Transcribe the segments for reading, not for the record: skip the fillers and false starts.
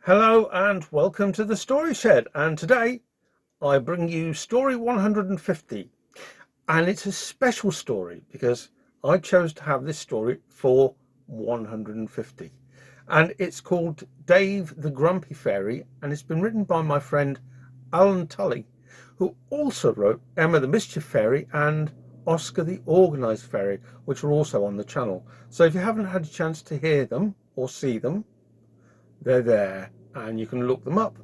Hello and welcome to the Story Shed, and today I bring you story 150, and it's a special story because I chose to have this story for 150, and it's called Dave the Grumpy Fairy, and it's been written by my friend Alan Tully, who also wrote Emma the Mischief Fairy and Oscar the Organised Fairy, which are also on the channel. So if you haven't had a chance to hear them or see them, they're there and you can look them up.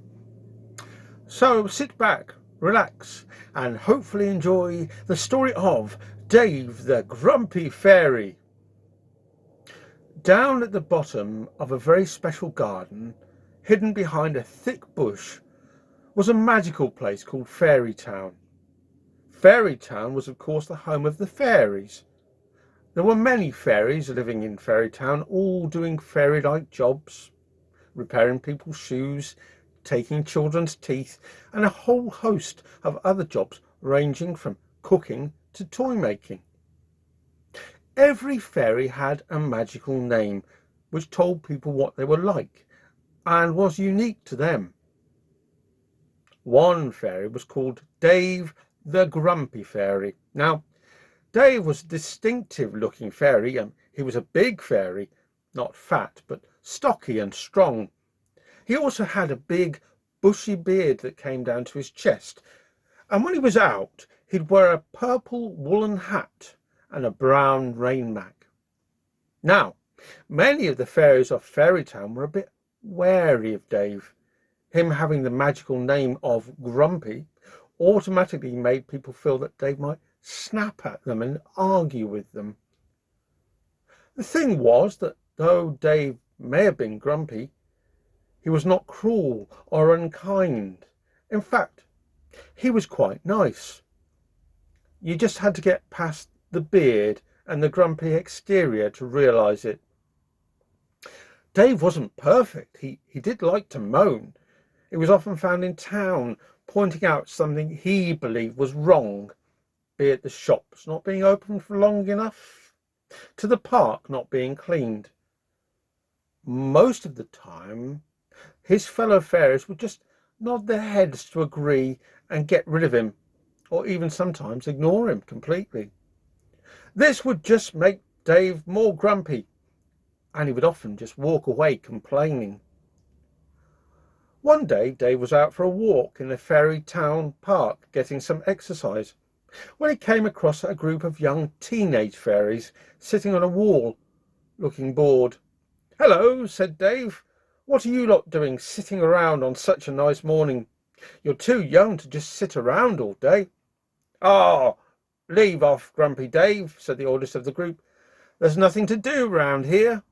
So sit back, relax, and hopefully enjoy the story of Dave the Grumpy Fairy. Down at the bottom of a very special garden, hidden behind a thick bush, was a magical place called Fairy Town. Fairy Town was of course the home of the fairies. There were many fairies living in Fairy Town, all doing fairy-like jobs, repairing people's shoes, taking children's teeth, and a whole host of other jobs ranging from cooking to toy making. Every fairy had a magical name which told people what they were like and was unique to them. One fairy was called Dave the Grumpy Fairy. Now, Dave was a distinctive looking fairy, and he was a big fairy, not fat, but stocky and strong. He also had a big bushy beard that came down to his chest, and when he was out he'd wear a purple woolen hat and a brown rain mac. Now, many of the fairies of Fairy Town were a bit wary of Dave. Him having the magical name of Grumpy automatically made people feel that Dave might snap at them and argue with them. The thing was that though Dave may have been grumpy, he was not cruel or unkind. In fact, he was quite nice. You just had to get past the beard and the grumpy exterior to realise it. Dave wasn't perfect. He did like to moan. He was often found in town pointing out something he believed was wrong, be it the shops not being open for long enough, to the park not being cleaned. Most of the time, his fellow fairies would just nod their heads to agree and get rid of him, or even sometimes ignore him completely. This would just make Dave more grumpy, and he would often just walk away complaining. One day, Dave was out for a walk in the Fairy Town park getting some exercise when he came across a group of young teenage fairies sitting on a wall, looking bored. "Hello," said Dave. "What are you lot doing sitting around on such a nice morning? You're too young to just sit around all day." "Oh, leave off, Grumpy Dave," said the oldest of the group. "There's nothing to do round here."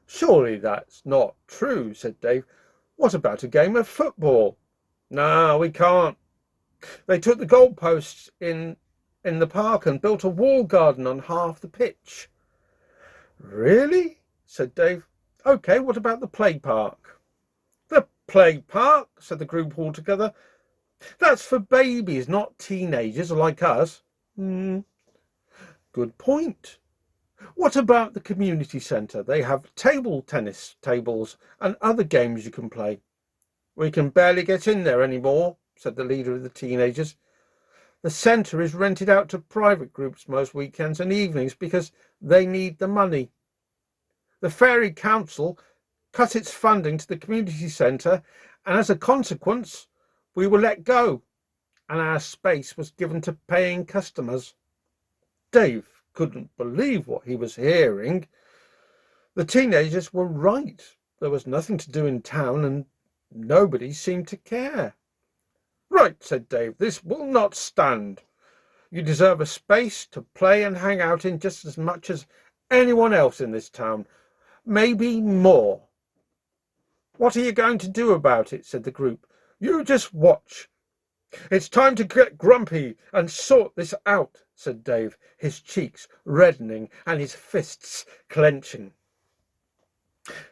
"Surely that's not true," said Dave. "What about a game of football?" "No, we can't. They took the goalposts in the park and built a wall garden on half the pitch." "Really?" said Dave. "Okay, what about the play park?" "The play park," said the group all together. "That's for babies, not teenagers like us." Good point. What about the community centre? They have table tennis tables and other games you can play." "We can barely get in there anymore," said the leader of the teenagers. "The centre is rented out to private groups most weekends and evenings because they need the money. The Fairy Council cut its funding to the community centre, and as a consequence, we were let go, and our space was given to paying customers." Dave couldn't believe what he was hearing. The teenagers were right. There was nothing to do in town, and nobody seemed to care. "Right," said Dave, "this will not stand. You deserve a space to play and hang out in just as much as anyone else in this town, maybe more." "What are you going to do about it?" said the group. "You just watch." "It's time to get grumpy and sort this out," said Dave, his cheeks reddening and his fists clenching.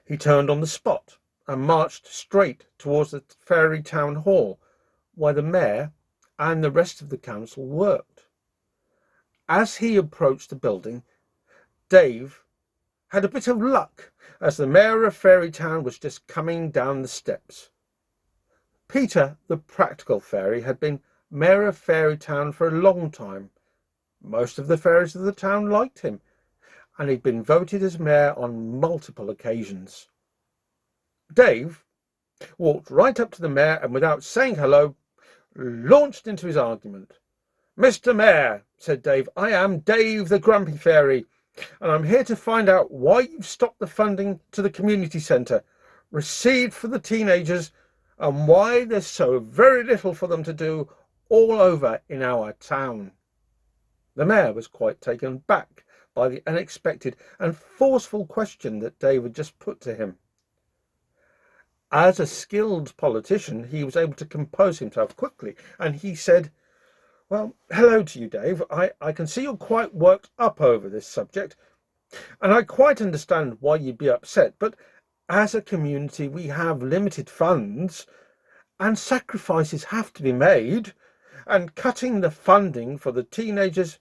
He turned on the spot and marched straight towards the Fairy Town Hall, where the mayor and the rest of the council worked. As he approached the building, Dave had a bit of luck, as the mayor of Fairytown was just coming down the steps. Peter, the practical fairy, had been mayor of Fairytown for a long time. Most of the fairies of the town liked him, and he'd been voted as mayor on multiple occasions. Dave walked right up to the mayor and, without saying hello, launched into his argument. "Mr. Mayor," said Dave, "I am Dave the Grumpy Fairy, and I'm here to find out why you've stopped the funding to the community centre received for the teenagers, and why there's so very little for them to do all over in our town." The mayor was quite taken back by the unexpected and forceful question that Dave had just put to him. As a skilled politician, he was able to compose himself quickly, and he said, "Well, hello to you, Dave. I can see you're quite worked up over this subject, and I quite understand why you'd be upset, but as a community we have limited funds and sacrifices have to be made, and cutting the funding for the teenagers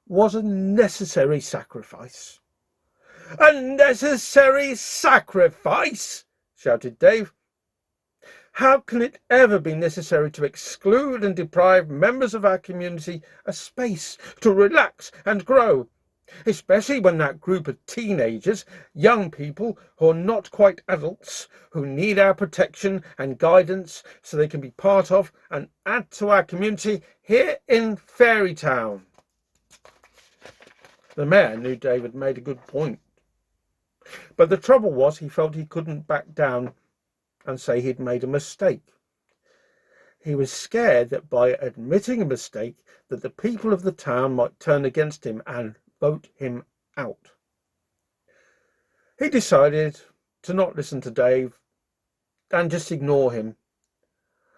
was a necessary sacrifice." "A necessary sacrifice!" shouted Dave. "How can it ever be necessary to exclude and deprive members of our community a space to relax and grow, especially when that group of teenagers, young people who are not quite adults, who need our protection and guidance so they can be part of and add to our community here in Fairytown?" The mayor knew David made a good point, but the trouble was he felt he couldn't back down and say he'd made a mistake. He was scared that by admitting a mistake that the people of the town might turn against him and vote him out. He decided to not listen to Dave and just ignore him.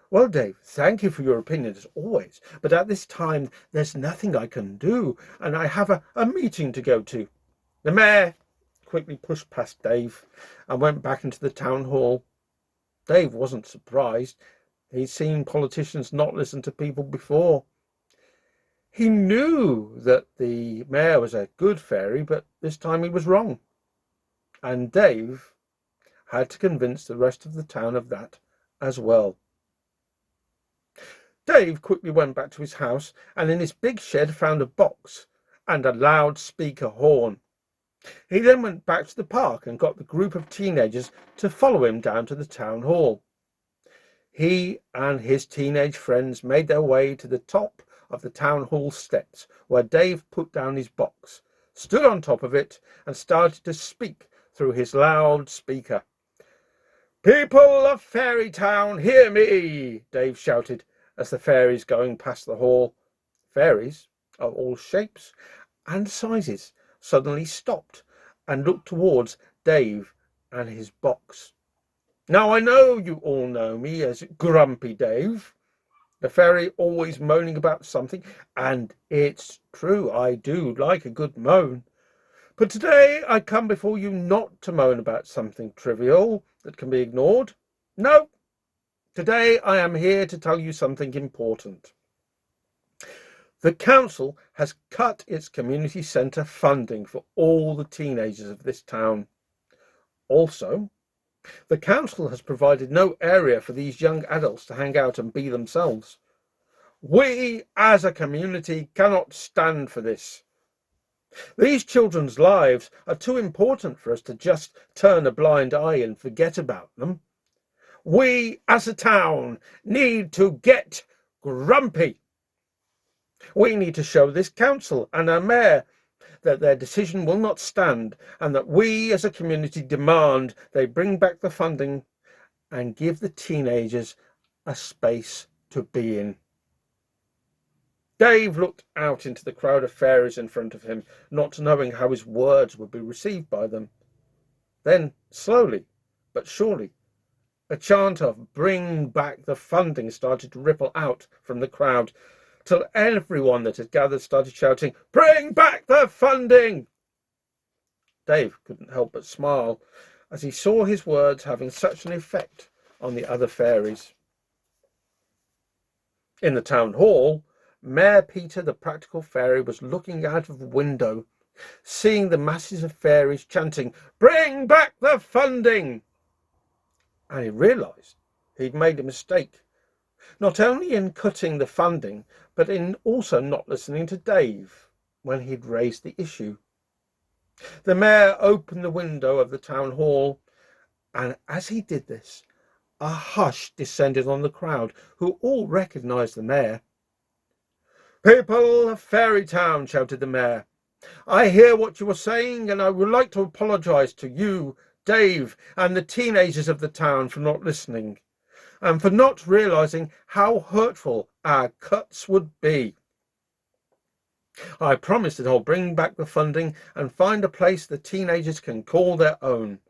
"Well, Dave, thank you for your opinion as always, but at this time there's nothing I can do, and I have a meeting to go to." The mayor quickly pushed past Dave and went back into the town hall. Dave wasn't surprised. He'd seen politicians not listen to people before. He knew that the mayor was a good fairy, but this time he was wrong. And Dave had to convince the rest of the town of that as well. Dave quickly went back to his house and in his big shed found a box and a loudspeaker horn. He then went back to the park and got the group of teenagers to follow him down to the town hall. He and his teenage friends made their way to the top of the town hall steps, where Dave put down his box, stood on top of it, and started to speak through his loudspeaker. "People of Fairytown, hear me!" Dave shouted as the fairies going past the hall. Fairies of all shapes and sizes suddenly stopped and looked towards Dave and his box. "Now I know you all know me as Grumpy Dave, the fairy always moaning about something, and it's true, I do like a good moan. But today I come before you not to moan about something trivial that can be ignored. No, today I am here to tell you something important. The council has cut its community centre funding for all the teenagers of this town. Also, the council has provided no area for these young adults to hang out and be themselves. We, as a community, cannot stand for this. These children's lives are too important for us to just turn a blind eye and forget about them. We, as a town, need to get grumpy. We need to show this council and our mayor that their decision will not stand, and that we as a community demand they bring back the funding and give the teenagers a space to be in." Dave looked out into the crowd of fairies in front of him, not knowing how his words would be received by them. Then, slowly but surely, a chant of "Bring back the funding" started to ripple out from the crowd, till everyone that had gathered started shouting, "Bring back the funding!" Dave couldn't help but smile as he saw his words having such an effect on the other fairies. In the town hall, Mayor Peter, the practical fairy, was looking out of the window. seeing the masses of fairies chanting, "Bring back the funding!" And he realised he'd made a mistake, not only in cutting the funding, but in also not listening to Dave when he'd raised the issue. The mayor opened the window of the town hall, and as he did this, a hush descended on the crowd, who all recognised the mayor. "People of Fairytown," shouted the mayor, "I hear what you are saying, and I would like to apologise to you, Dave, and the teenagers of the town for not listening, and for not realising how hurtful our cuts would be. I promise that I'll bring back the funding and find a place the teenagers can call their own.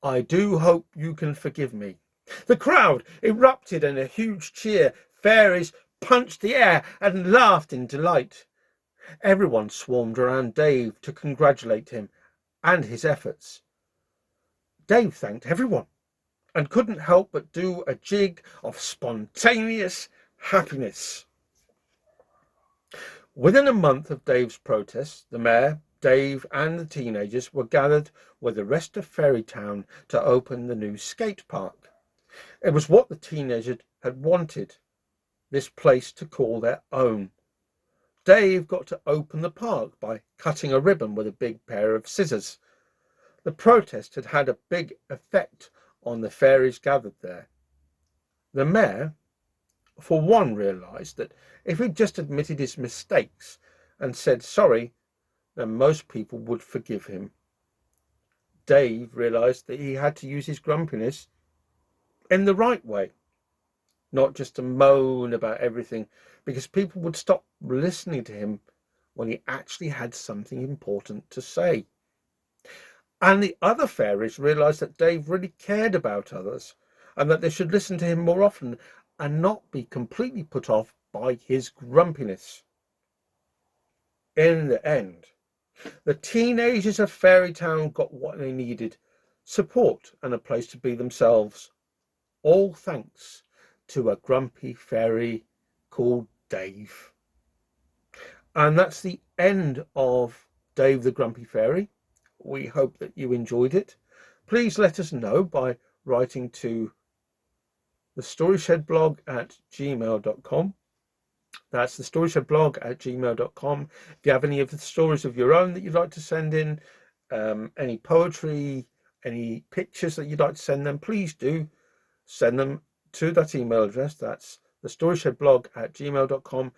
I do hope you can forgive me." The crowd erupted in a huge cheer. Fairies punched the air and laughed in delight. Everyone swarmed around Dave to congratulate him and his efforts. Dave thanked everyone and couldn't help but do a jig of spontaneous happiness. Within a month of Dave's protests, the mayor, Dave, and the teenagers were gathered with the rest of Fairytown to open the new skate park. It was what the teenagers had wanted, this place to call their own. Dave got to open the park by cutting a ribbon with a big pair of scissors. The protest had had a big effect on the fairies gathered there. The mayor, for one, realised that if he'd just admitted his mistakes and said sorry, then most people would forgive him. Dave realised that he had to use his grumpiness in the right way, not just to moan about everything, because people would stop listening to him when he actually had something important to say. And the other fairies realised that Dave really cared about others, and that they should listen to him more often and not be completely put off by his grumpiness. In the end, the teenagers of Fairytown got what they needed: support and a place to be themselves. All thanks to a grumpy fairy called Dave. And that's the end of Dave the Grumpy Fairy. We hope that you enjoyed it. Please let us know by writing to the Storyshed blog at gmail.com. That's the Storyshed blog at gmail.com. If you have any of the stories of your own that you'd like to send in, any poetry, any pictures that you'd like to send them, please do send them to that email address. That's the Storyshed blog at gmail.com.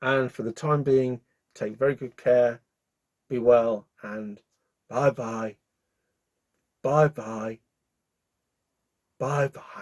And for the time being, take very good care, be well, and bye bye, bye bye, bye bye.